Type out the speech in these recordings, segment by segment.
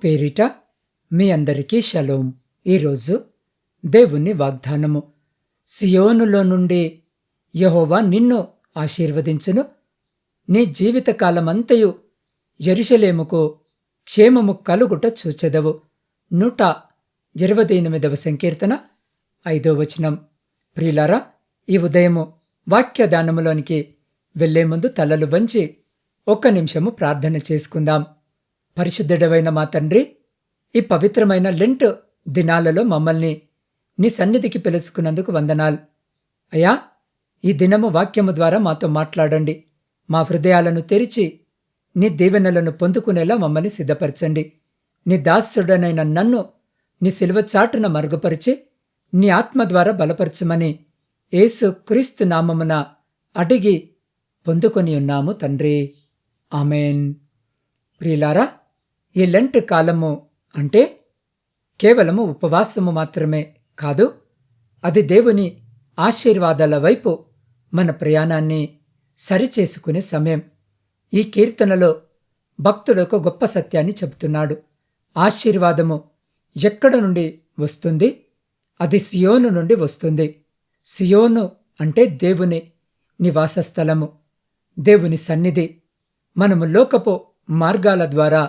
పేరిట మీ అందరికీ షలోం. ఈరోజు దేవుని వాగ్దానము. సియోనులో నుండి యెహోవా నిన్ను ఆశీర్వదించును. నీ జీవితకాలమంతయు యెరూషలేముకు క్షేమము కలుగుట చూచెదవు. 128వ సంకీర్తన 5వ వచనం. ప్రియులారా, ఈ ఉదయము వాక్యదానములోనికి వెళ్లే ముందు తలలు వంచి 1 నిమిషము ప్రార్థన చేసుకుందాం. పరిశుద్ధుడవైన మా తండ్రి, ఈ పవిత్రమైన లెంట్ దినాలలో మమ్మల్ని నీ సన్నిధికి పిలుచుకున్నందుకు వందనాలు. అయ్యా, ఈ దినము వాక్యము ద్వారా మాతో మాట్లాడండి. మా హృదయాలను తెరిచి నీ దీవెనలను పొందుకునేలా మమ్మల్ని సిద్ధపరచండి. నీ దాసుడనైన నన్ను నీ సిలువ చాటున మరుగుపరిచి నీ ఆత్మ ద్వారా బలపరచమని యేసు క్రీస్తు నామమున అడిగి పొందుకొని ఉన్నాము తండ్రి. ఆమెన్. ప్రియులారా, ఈ లెంట్ కాలము అంటే కేవలము ఉపవాసము మాత్రమే కాదు, అది దేవుని ఆశీర్వాదాల వైపు మన ప్రయాణాన్ని సరిచేసుకునే సమయం. ఈ కీర్తనలో భక్తుడు ఒక గొప్ప సత్యాన్ని చెబుతున్నాడు. ఆశీర్వాదము ఎక్కడ నుండి వస్తుంది? అది సియోను నుండి వస్తుంది. సియోను అంటే దేవుని నివాస స్థలము, దేవుని సన్నిధి. మనము లోకపు మార్గాల ద్వారా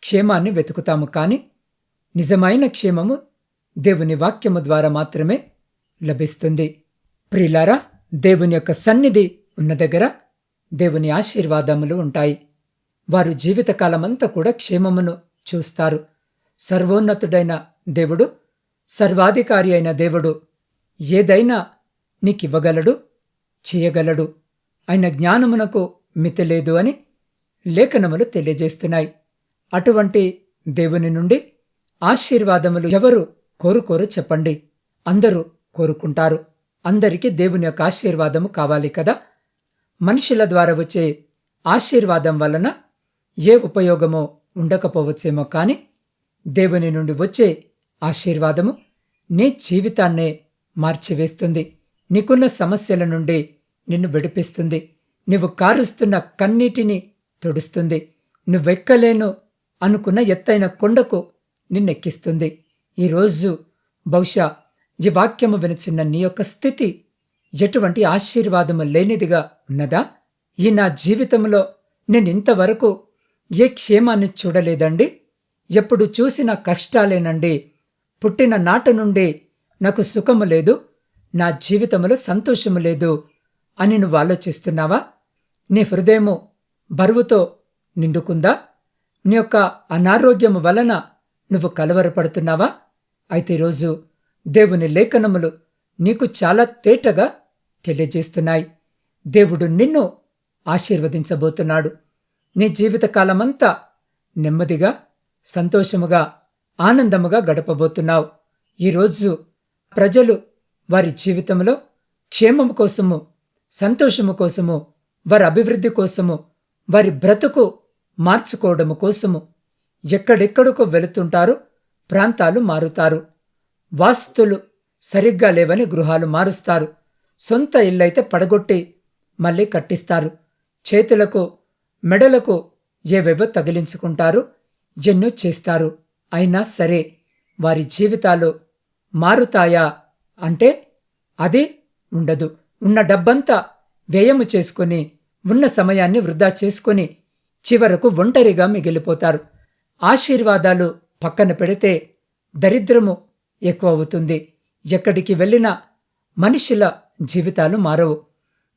క్షేమాన్ని వెతుకుతాము, కానీ నిజమైన క్షేమము దేవుని వాక్యము ద్వారా మాత్రమే లభిస్తుంది. ప్రియులారా, దేవుని యొక్క సన్నిధి ఉన్న దగ్గర దేవుని ఆశీర్వాదములు ఉంటాయి. వారు జీవితకాలమంతా కూడా క్షేమమును చూస్తారు. సర్వోన్నతుడైన దేవుడు, సర్వాధికారి అయిన దేవుడు ఏదైనా నీకివ్వగలడు, చేయగలడు. ఆయన జ్ఞానమునకు మితిలేదు అని లేఖనములు తెలియజేస్తున్నాయి. అటువంటి దేవుని నుండి ఆశీర్వాదములు ఎవరు కోరుకోరు చెప్పండి? అందరూ కోరుకుంటారు. అందరికీ దేవుని యొక్క ఆశీర్వాదము కావాలి కదా. మనుషుల ద్వారా వచ్చే ఆశీర్వాదం వలన ఏ ఉపయోగమో ఉండకపోవచ్చేమో, కానీ దేవుని నుండి వచ్చే ఆశీర్వాదము నీ జీవితాన్నే మార్చివేస్తుంది. నీకున్న సమస్యల నుండి నిన్ను విడిపిస్తుంది. నువ్వు కారుస్తున్న కన్నీటిని తుడుస్తుంది. నువ్వెక్కలేను అనుకున్న ఎత్తైన కొండకు నిన్నెక్కిస్తుంది. ఈరోజు బహుశా ఈ వాక్యము వినిచిన నీ యొక్క స్థితి ఎటువంటి ఆశీర్వాదము లేనిదిగా ఉన్నదా? ఈ నా జీవితంలో నేనింతవరకు ఏ క్షేమాన్ని చూడలేదండి, ఎప్పుడు చూసిన కష్టాలేనండి, పుట్టిన నాటి నుండి నాకు సుఖము లేదు, నా జీవితంలో సంతోషము లేదు అని నువ్వు ఆలోచిస్తున్నావా? నీ హృదయము బరువుతో నిండుకుందా? నీ యొక్క అనారోగ్యము వలన నువ్వు కలవరపడుతున్నావా? అయితే ఈరోజు దేవుని లేఖనములు నీకు చాలా తేటగా తెలియజేస్తున్నాయి. దేవుడు నిన్ను ఆశీర్వదించబోతున్నాడు. నీ జీవితకాలమంతా నెమ్మదిగా, సంతోషముగా, ఆనందముగా గడపబోతున్నావు. ఈరోజు ప్రజలు వారి జీవితంలో క్షేమము కోసము, సంతోషము కోసము, వారి అభివృద్ధి కోసము, వారి బ్రతుకు మార్చుకోవడము కోసము ఎక్కడెక్కడికో వెళుతుంటారు. ప్రాంతాలు మారుతారు. వాస్తులు సరిగ్గా లేవని గృహాలు మారుస్తారు. సొంత ఇల్లైతే పడగొట్టి మళ్ళీ కట్టిస్తారు. చేతులకు, మెడలకు ఏవేవో తగిలించుకుంటారు. ఎన్నో చేస్తారు. అయినా సరే వారి జీవితాలు మారుతాయా అంటే అది ఉండదు. ఉన్న డబ్బంతా వ్యయము చేసుకుని, ఉన్న సమయాన్ని వృధా చేసుకుని చివరకు ఒంటరిగా మిగిలిపోతారు. ఆశీర్వాదాలు పక్కన పెడితే దరిద్రము ఎక్కువ అవుతుంది. ఎక్కడికి వెళ్ళినా మనుషుల జీవితాలు మారవు.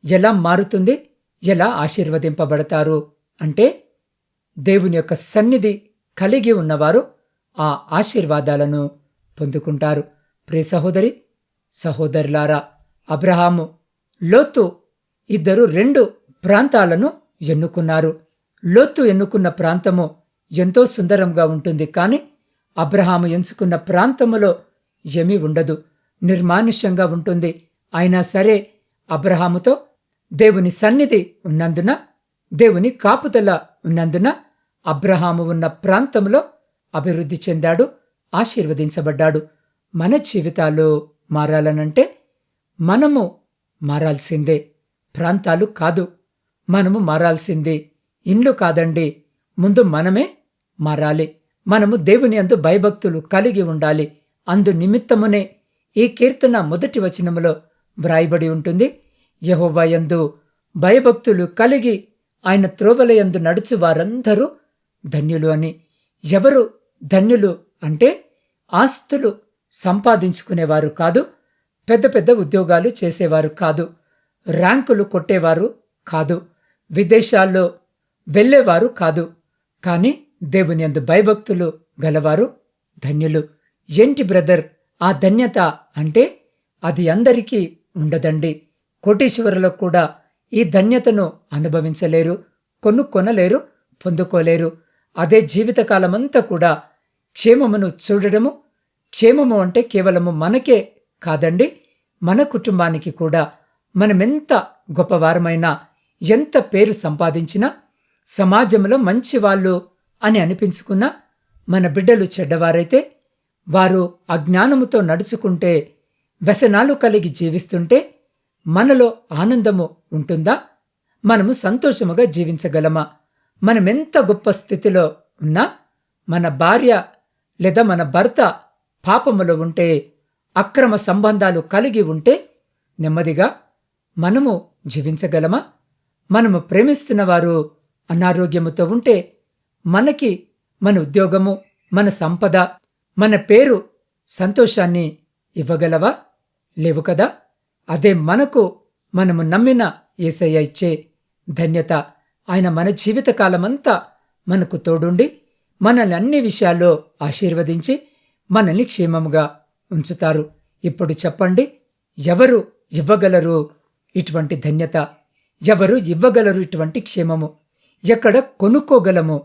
ఎలా మారుతుంది? ఎలా ఆశీర్వదింపబడతారు అంటే దేవుని యొక్క సన్నిధి కలిగి ఉన్నవారు ఆ ఆశీర్వాదాలను పొందుకుంటారు. ప్రియ సహోదరి, సహోదరులారా, అబ్రహాము, లోతు ఇద్దరు 2 ప్రాంతాలను ఎన్నుకున్నారు. లోతు ఎన్నుకున్న ప్రాంతము ఎంతో సుందరంగా ఉంటుంది, కానీ అబ్రహాము ఎంచుకున్న ప్రాంతములో ఏమీ ఉండదు, నిర్మానుష్యంగా ఉంటుంది. అయినా సరే అబ్రహాముతో దేవుని సన్నిధి ఉన్నందున, దేవుని కాపుదల ఉన్నందున అబ్రహాము ఉన్న ప్రాంతంలో అభివృద్ధి చెందాడు, ఆశీర్వదించబడ్డాడు. మన జీవితాలు మారాలనంటే మనము మారాల్సిందే, ప్రాంతాలు కాదు. మనము మారాల్సింది ఇల్లు కాదండి, ముందు మనమే మారాలి. మనము దేవుని యందు భయభక్తులు కలిగి ఉండాలి. అందు నిమిత్తమునే ఈ కీర్తన మొదటి వచనములో వ్రాయబడి ఉంటుంది, యెహోవా యందు భయభక్తులు కలిగి ఆయన త్రోవల యందు నడుచు వారందరూ ధన్యులు అని. ఎవరు ధన్యులు అంటే ఆస్తులు సంపాదించుకునేవారు కాదు, పెద్ద పెద్ద ఉద్యోగాలు చేసేవారు కాదు, ర్యాంకులు కొట్టేవారు కాదు, విదేశాల్లో వెళ్ళేవారు కాదు. కాని దేవుని యందు భయభక్తులు గలవారు ధన్యులు. ఏంటి బ్రదర్ ఆ ధన్యత అంటే? అది అందరికీ ఉండదండి. కోటీశ్వరులకు కూడా ఈ ధన్యతను అనుభవించలేరు, కొనుక్కొనలేరు, పొందుకోలేరు. అదే జీవితకాలమంతా కూడా క్షేమమును చూడడము. క్షేమము అంటే కేవలము మనకే కాదండి, మన కుటుంబానికి కూడా. మనమెంత గొప్పవారమైనా, ఎంత పేరు సంపాదించినా, సమాజంలో మంచివాళ్ళు అని అనిపించుకున్నా, మన బిడ్డలు చెడ్డవారైతే, వారు అజ్ఞానముతో నడుచుకుంటే, వ్యసనాలు కలిగి జీవిస్తుంటే మనలో ఆనందము ఉంటుందా? మనము సంతోషముగా జీవించగలమా? మనమెంత గొప్ప స్థితిలో ఉన్నా మన భార్య లేదా మన భర్త పాపములో ఉంటే, అక్రమ సంబంధాలు కలిగి ఉంటే నెమ్మదిగా మనము జీవించగలమా? మనము ప్రేమిస్తున్న వారు అనారోగ్యముతో ఉంటే మనకి మన ఉద్యోగము, మన సంపద, మన పేరు సంతోషాన్ని ఇవ్వగలవా? లేవు కదా. అదే మనకు మనము నమ్మిన యేసయ్య ఇచ్చే ధన్యత. ఆయన మన జీవితకాలమంతా మనకు తోడుండి మనల్ని అన్ని విషయాల్లో ఆశీర్వదించి మనల్ని క్షేమముగా ఉంచుతారు. ఇప్పుడు చెప్పండి, ఎవరు ఇవ్వగలరు ఇటువంటి ధన్యత? ఎవరు ఇవ్వగలరు ఇటువంటి క్షేమము? ఎక్కడ కొనుక్కోగలము?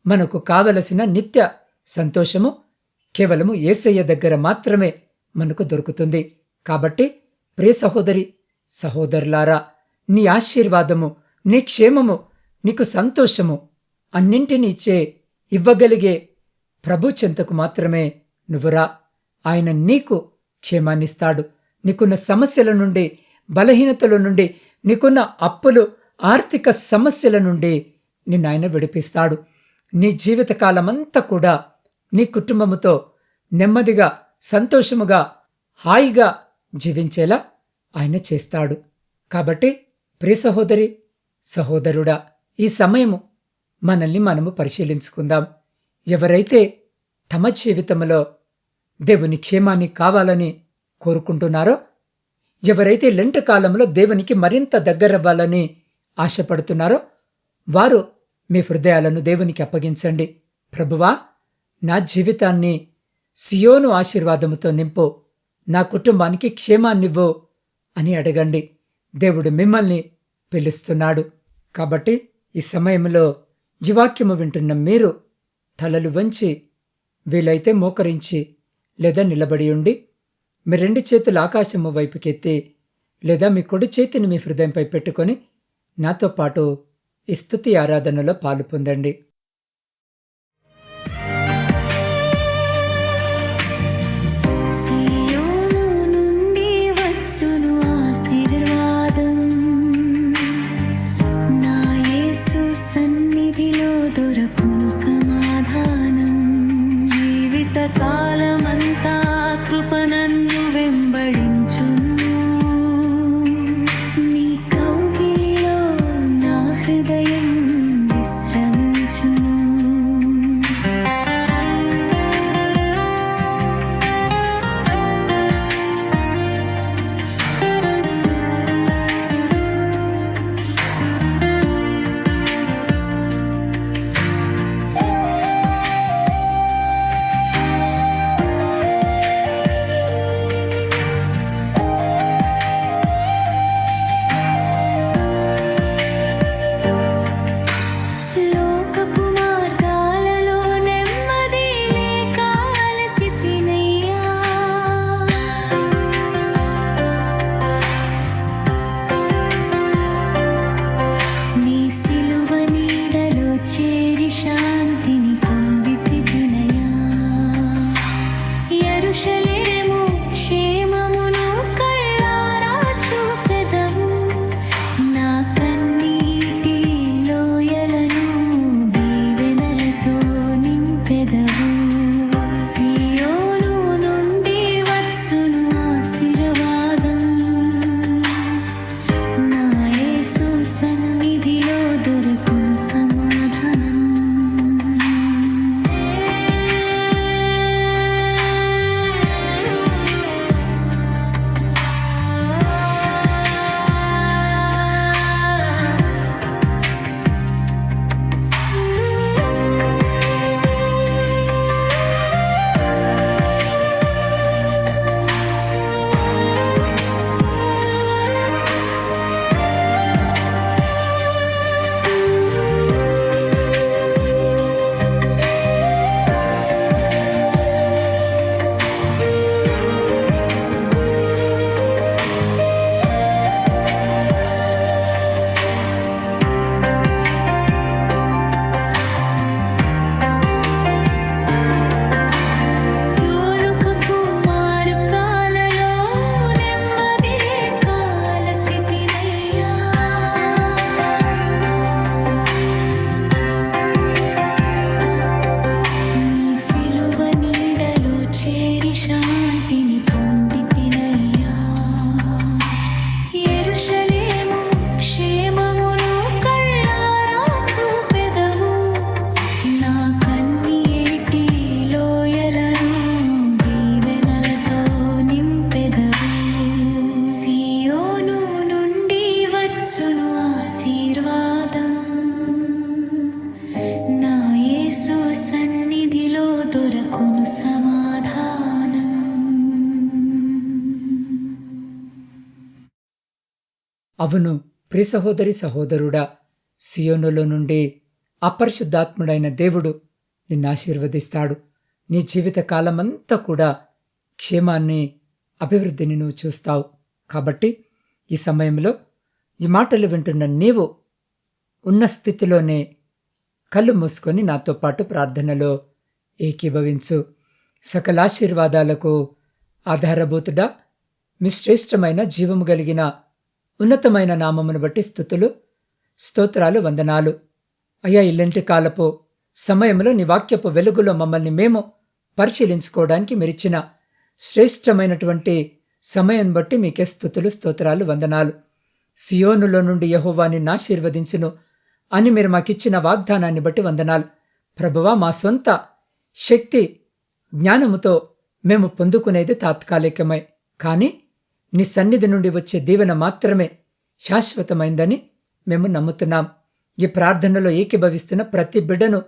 మనకు కావలసిన నిత్య సంతోషము కేవలము యేసయ్య దగ్గర మాత్రమే మనకు దొరుకుతుంది. కాబట్టి ప్రియ సహోదరి సహోదరులారా, నీ ఆశీర్వాదము, నీ క్షేమము, నీకు సంతోషము అన్నింటినీ ఇచ్చే ఇవ్వగలిగే ప్రభు చెంతకు మాత్రమే నువ్వురా. ఆయన నీకు క్షేమాన్నిస్తాడు. నీకున్న సమస్యల నుండి, బలహీనతల నుండి, నీకున్న అప్పులు, ఆర్థిక సమస్యల నుండి నిన్నాయన విడిపిస్తాడు. నీ జీవితకాలమంతా కూడా నీ కుటుంబముతో నెమ్మదిగా, సంతోషముగా, హాయిగా జీవించేలా ఆయన చేస్తాడు. కాబట్టి ప్రియ సహోదరి సహోదరుడా, ఈ సమయము మనల్ని మనము పరిశీలించుకుందాం. ఎవరైతే తమ జీవితంలో దేవుని క్షేమాన్ని కావాలని కోరుకుంటున్నారో, ఎవరైతే లెంట కాలంలో దేవునికి మరింత దగ్గరవ్వాలని ఆశపడుతున్నారో, వారు మీ హృదయాలను దేవునికి అప్పగించండి. ప్రభువా, నా జీవితాన్ని సియోను ఆశీర్వాదముతో నింపు, నా కుటుంబానికి క్షేమాన్నివ్వు అని అడగండి. దేవుడు మిమ్మల్ని పిలుస్తున్నాడు. కాబట్టి ఈ సమయంలో ఈ వాక్యము వింటున్న మీరు తలలు వంచి, వీలైతే మోకరించి లేదా నిలబడి ఉండి, మీ 2 చేతులు ఆకాశము వైపుకెత్తి లేదా మీ కుడి చేతిని మీ హృదయంపై పెట్టుకొని నాతో పాటు ఈ స్తుతి ఆరాధనలో పాలు పొందండి. సియోను నుండి వచ్చును ఆశీర్వాదం, నా యేసు సన్నిధిలో దొరకును సమాధానం. జీవిత కాలమంతా కృప నన్ను వెంబడించును, నీ కౌగిలిలో నా హృదయం విశ్రమించును. లోకపు మార్గాలలో నెమ్మది లేక అలసితినయ్యా, నీ సిలువ నీడలో చేరి శాంతిని పొందితినయ్యా. యెరూషలేము క్షేమమును కళ్ళారా చూపెదవు, నా కన్నీటి లోయలను దీవెనలతో నింపెదవు. అవును ప్రియ సహోదరి సహోదరుడా, సియోనులో నుండి అపరిశుద్ధాత్ముడైన దేవుడు నిన్ను ఆశీర్వదిస్తాడు. నీ జీవిత కాలమంతా కూడా క్షేమాన్ని, అభివృద్ధిని నువ్వు చూస్తావు. కాబట్టి ఈ సమయంలో ఈ మాటలు వింటున్న నీవు ఉన్న స్థితిలోనే కళ్ళు మూసుకొని నాతో పాటు ప్రార్థనలో ఏకీభవించు. సకలాశీర్వాదాలకు ఆధారభూతుడా, మీ శ్రేష్టమైన జీవము కలిగిన ఉన్నతమైన నామమును బట్టి స్తుతులు, స్తోత్రాలు, వందనాలు. అయ్యా, ఇల్లంటి కాలపు సమయంలో నీ వాక్యపు వెలుగులో మమ్మల్ని మేము పరిశీలించుకోవడానికి మీరిచ్చిన శ్రేష్టమైనటువంటి సమయం బట్టి మీకే స్తుతులు, స్తోత్రాలు, వందనాలు. సియోనులో నుండి యెహోవా నిన్ను ఆశీర్వదించును అని మీరు మాకిచ్చిన వాగ్దానాన్ని బట్టి వందనాలు. ప్రభువా, మా సొంత శక్తి జ్ఞానముతో మేము పొందుకునేది తాత్కాలికమే, కానీ నీ సన్నిధి నుండి వచ్చే దీవెన మాత్రమే శాశ్వతమైందని మేము నమ్ముతున్నాం. ఈ ప్రార్థనలో ఏకీభవిస్తున్న ప్రతి బిడ్డను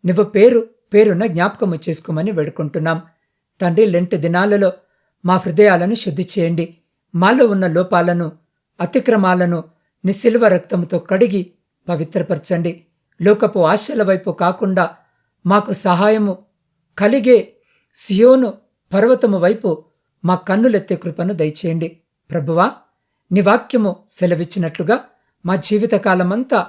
నువ్వు పేరున జ్ఞాపకము చేసుకోమని వేడుకుంటున్నాం. తండ్రి, లెంట్ దినాలలో మా హృదయాలను శుద్ధి చేయండి. మాలో ఉన్న లోపాలను, అతిక్రమాలను నీ శిలువ రక్తముతో కడిగి పవిత్రపరచండి. లోకపు ఆశల వైపు కాకుండా మాకు సహాయము కలిగే సియోను పర్వతము వైపు మా కన్నులెత్తే కృపను దయచేయండి. ప్రభువా, నీ వాక్యము సెలవిచ్చినట్లుగా మా జీవితకాలమంతా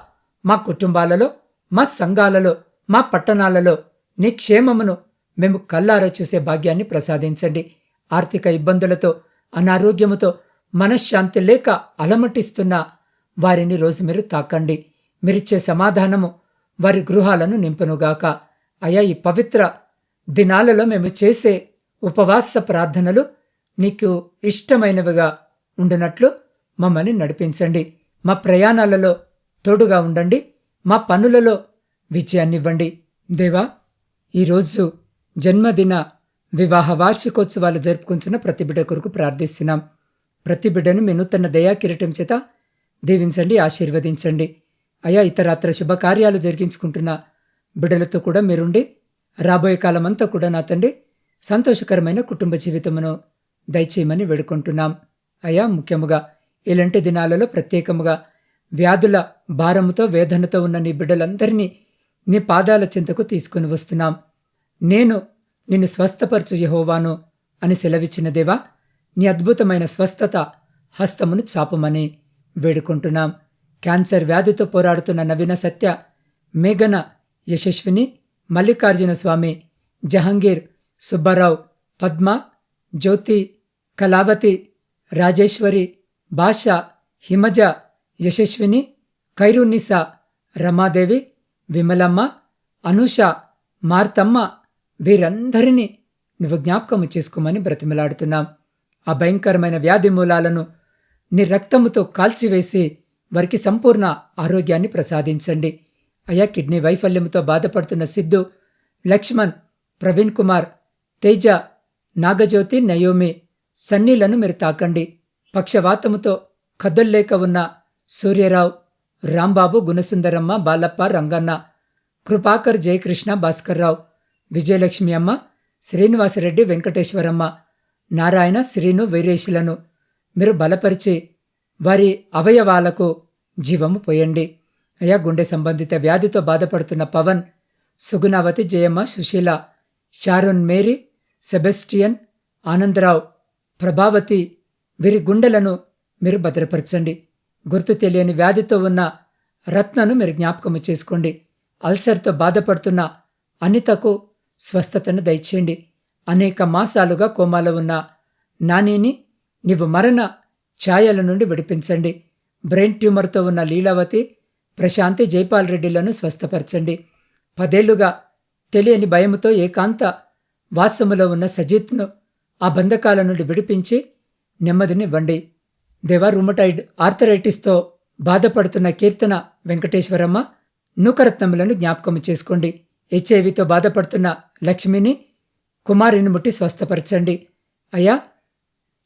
మా కుటుంబాలలో, మా సంఘాలలో, మా పట్టణాలలో నీ క్షేమమును మేము కల్లారా చూసే భాగ్యాన్ని ప్రసాదించండి. ఆర్థిక ఇబ్బందులతో, అనారోగ్యముతో, మనశ్శాంతి లేక అలమటిస్తున్న వారిని రోజు మీరు తాకండి. మీరిచ్చే సమాధానము వారి గృహాలను నింపునుగాక. అయా, ఈ పవిత్ర దినాలలో మేము చేసే ఉపవాస ప్రార్థనలు నీకు ఇష్టమైనవిగా ఉండినట్లు మమ్మల్ని నడిపించండి. మా ప్రయాణాలలో తోడుగా ఉండండి. మా పనులలో విజయాన్నివ్వండి. దేవా, ఈరోజు జన్మదిన వివాహ వార్షికోత్సవాలు జరుపుకుంటున్న ప్రతి బిడ్డ కొరకు ప్రార్థిస్తున్నాం. ప్రతి బిడ్డను మీ నూతన దయాకిరీటం చేత దీవించండి, ఆశీర్వదించండి. అయా, ఇతరాత్ర శుభకార్యాలు జరిగించుకుంటున్న బిడ్డలతో కూడా మీరుండి రాబోయే కాలమంతా కూడా నా తండ్రి సంతోషకరమైన కుటుంబ జీవితమును దయచేయమని వేడుకుంటున్నాం. అయా, ముఖ్యముగా ఇలాంటి దినాలలో ప్రత్యేకముగా వ్యాధుల భారముతో, వేదనతో ఉన్న నీ బిడ్డలందరినీ నీ పాదాల చింతకు తీసుకుని వస్తున్నాం. నేను నిన్ను స్వస్థపరచు యెహోవాను అని సెలవిచ్చిన దేవా, నీ అద్భుతమైన స్వస్థత హస్తమును చాపమని వేడుకుంటున్నాం. క్యాన్సర్ వ్యాధితో పోరాడుతున్న నవీన సత్య, మేఘన, యశస్విని, మల్లికార్జున స్వామి, జహంగీర్, సుబ్బారావు, పద్మ, జ్యోతి, కళావతి, రాజేశ్వరి, భాష, హిమజ, యశస్విని, ఖైరునిసా, రమాదేవి, విమలమ్మ, అనూష, మార్తమ్మ, వీరందరినీ నువ్వు జ్ఞాపకము చేసుకోమని బ్రతిమలాడుతున్నాం. ఆ భయంకరమైన వ్యాధి మూలాలను నీ రక్తముతో కాల్చివేసి వారికి సంపూర్ణ ఆరోగ్యాన్ని ప్రసాదించండి. అయా, కిడ్నీ వైఫల్యముతో బాధపడుతున్న సిద్ధు, లక్ష్మణ్, ప్రవీణ్ కుమార్, తేజ, నాగజ్యోతి, నయోమి, సన్నీలను మీరు తాకండి. పక్షవాతముతో కదల్లేక ఉన్న సూర్యరావు, రాంబాబు, గుణసుందరమ్మ, బాలప్ప, రంగన్న, కృపాకర్, జయకృష్ణ, భాస్కర్రావు, విజయలక్ష్మి అమ్మ, శ్రీనివాసరెడ్డి, వెంకటేశ్వరమ్మ, నారాయణ, శ్రీను, వీరేశులను మీరు బలపరిచి వారి అవయవాలకు జీవము పోయండి. అయా, గుండె సంబంధిత వ్యాధితో బాధపడుతున్న Pavan, Sugunavathi, Jayamma, Sushila, Sharon, Mary, Sebastian, Anandarao, Prabhavathi, వీరి గుండెలను మీరు భద్రపరచండి. గుర్తు తెలియని వ్యాధితో ఉన్న రత్నను మీరు జ్ఞాపకము చేసుకోండి. అల్సర్తో బాధపడుతున్న అనితకు స్వస్థతను దయచేయండి. అనేక మాసాలుగా కోమాలో ఉన్న నానిని నీవు మరణ ఛాయల నుండి విడిపించండి. బ్రెయిన్ ట్యూమర్తో ఉన్న లీలావతి, ప్రశాంతి, జైపాల్ రెడ్డిలను స్వస్థపరచండి. 10 ఏళ్లుగా తెలియని భయముతో ఏకాంత వాసములో ఉన్న సజిత్ను ఆ బంధకాల నుండి విడిపించి నెమ్మదినివ్వండి. దేవా, రుమటైడ్ ఆర్థరైటిస్తో బాధపడుతున్న కీర్తన, వెంకటేశ్వరమ్మ, నూకరత్నములను జ్ఞాపకము చేసుకోండి. హెచ్ఐవితో బాధపడుతున్న లక్ష్మిని, కుమారిని ముట్టి స్వస్థపరచండి. అయ్యా,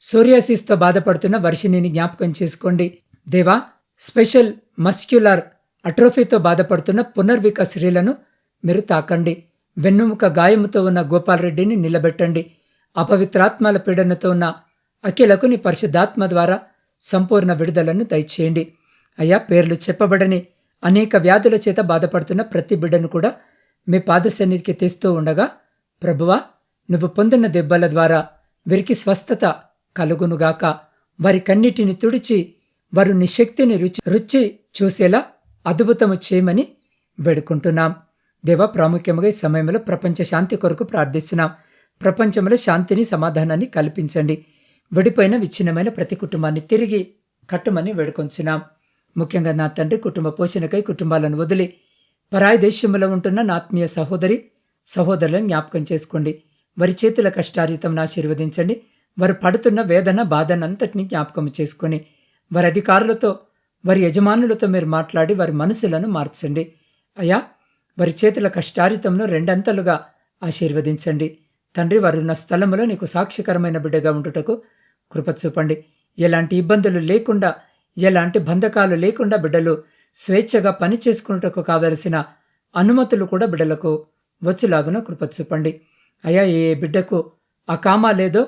సోరియాసిస్తో బాధపడుతున్న వర్షిణిని జ్ఞాపకం చేసుకోండి. దేవా, స్పెషల్ మస్క్యులర్ అట్రోఫీతో బాధపడుతున్న పునర్విక స్త్రీలను మీరు తాకండి. వెన్నుముక గాయముతో ఉన్న గోపాల్రెడ్డిని నిలబెట్టండి. అపవిత్రాత్మల పీడనతో ఉన్న అఖిలకు నీ పరిశుద్ధాత్మ ద్వారా సంపూర్ణ విడుదలను దయచేయండి. అయ్యా, పేర్లు చెప్పబడని అనేక వ్యాధుల చేత బాధపడుతున్న ప్రతి బిడ్డను కూడా మీ పాద సన్నిధికి తెస్తూ ఉండగా, ప్రభువా, నువ్వు పొందిన దెబ్బల ద్వారా వీరికి స్వస్థత కలుగునుగాక. వారి కన్నిటిని తుడిచి వారు నీ శక్తిని రుచి చూసేలా అద్భుతము చేయమని వేడుకుంటున్నాం. దేవ, ప్రాముఖ్యముగా ఈ సమయంలో ప్రపంచ శాంతి కొరకు ప్రార్థిస్తున్నాం. ప్రపంచంలో శాంతిని, సమాధానాన్ని కల్పించండి. విడిపోయిన విచ్ఛిన్నమైన ప్రతి కుటుంబాన్ని తిరిగి కట్టుమని వేడుకొంచున్నాం. ముఖ్యంగా నా తండ్రి, కుటుంబ పోషణకై కుటుంబాలను వదిలి పరాయి దేశంలో ఉంటున్న నా ఆత్మీయ సహోదరులను జ్ఞాపకం చేసుకోండి. వారి చేతుల కష్టార్జితం ఆశీర్వదించండి. వారు పడుతున్న వేదన, బాధనంతటినీ జ్ఞాపకం చేసుకొని వారి అధికారులతో, వారి యజమానులతో మీరు మాట్లాడి వారి మనసులను మార్చండి. అయ్యా, వారి చేతుల కష్టార్జితంలో రెండంతలుగా ఆశీర్వదించండి. తండ్రి, వారున్న స్థలంలో నీకు సాక్షికరమైన బిడ్డగా ఉండుటకు కృప చూపండి. ఎలాంటి ఇబ్బందులు లేకుండా, ఎలాంటి బంధకాలు లేకుండా బిడ్డలు స్వేచ్ఛగా పని చేసుకున్నటకు కావలసిన అనుమతులు కూడా బిడ్డలకు వచ్చులాగున కృప చూపండి. అయ్యా, ఏ బిడ్డకు అకామా లేదో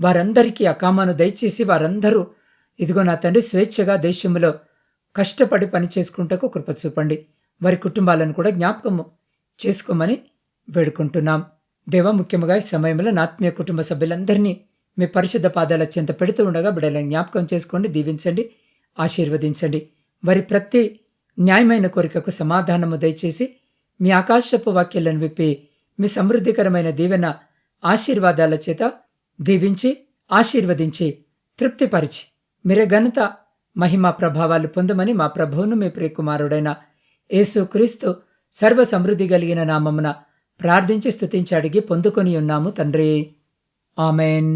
వారందరికీ అకామాను దయచేసి వారందరూ ఇదిగో నా తండ్రి స్వేచ్ఛగా దేశంలో కష్టపడి పని చేసుకుంటకు కృప చూపండి. వారి కుటుంబాలను కూడా జ్ఞాపకము చేసుకోమని వేడుకుంటున్నాం. దేవ, ముఖ్యంగా ఈ సమయంలో నా ఆత్మీయ కుటుంబ సభ్యులందరినీ మీ పరిశుద్ధ పాదాల చెంత పెడుతూ ఉండగా బిడ్డలను జ్ఞాపకం చేసుకోండి, దీవించండి, ఆశీర్వదించండి. వారి ప్రతి న్యాయమైన కోరికకు సమాధానము దయచేసి మీ ఆకాశపు వాక్యాలను విప్పి మీ సమృద్ధికరమైన దీవెన ఆశీర్వాదాల చేత దీవించి, ఆశీర్వదించి, తృప్తిపరిచి మీరే ఘనత, మహిమా ప్రభావాలు పొందమని మా ప్రభువును, మీ ప్రియకుమారుడైన యేసుక్రీస్తు సర్వ సమృద్ధి కలిగిన నామమున ప్రార్థించి స్తుతించి అడిగి పొందుకొని ఉన్నాము తండ్రి. ఆమెన్.